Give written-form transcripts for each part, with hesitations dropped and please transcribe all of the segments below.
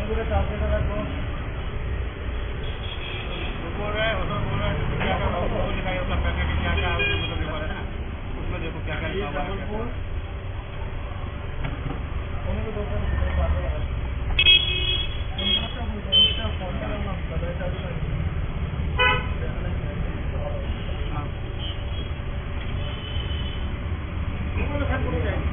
पूरे चाहते थे तो बोल रहा है उधर बोल रहा है क्या क्या वो दिखाई उसका पैकेट क्या क्या मतलब ये वाला ना उसमें देखो क्या क्या लिखा हुआ है उन्हें तो दोस्तों बात है उनका क्या बोलते हैं उसका फोन करना बदल चालू कर हाँ वो तो सब पूरी जाएगी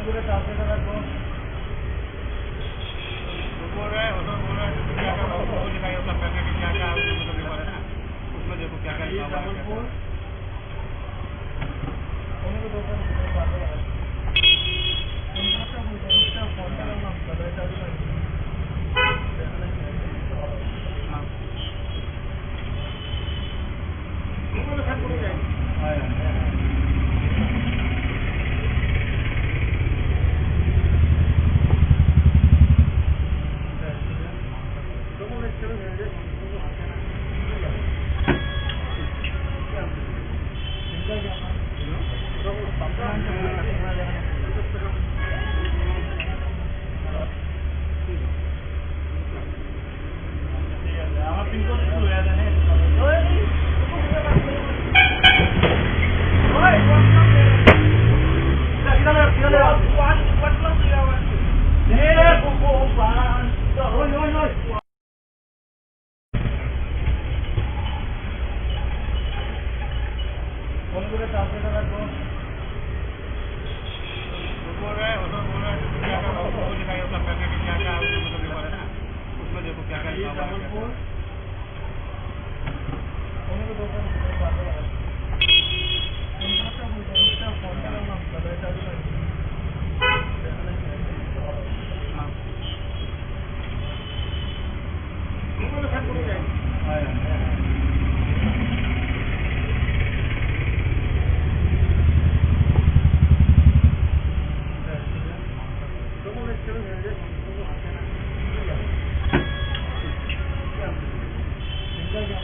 पूरे चाहते थे तो बोल रहा है उधर बोल रहा है क्या क्या वो दिखाई उसका पैकेट क्या क्या मतलब ये वाला ना उसमें देखो क्या क्या लिखा हुआ है उन्हें तो दोस्तों बात है उनका क्या बोलते हैं उसका फोन करना बदल चालू कर हाँ वो तो सब पूरी जाएगी पूरे चाहते थे तो बोल रहा है उधर बोल रहा है क्या क्या वो दिखाई उसका पैकेट क्या क्या मतलब ये वाला ना उसमें देखो क्या क्या लिखा हुआ है उन्हें तो दोस्तों बात है उनका क्या बोलते हैं उसका फोन करना बदल चालू कर हाँ वो तो सब पूरी जाएगी इनका क्या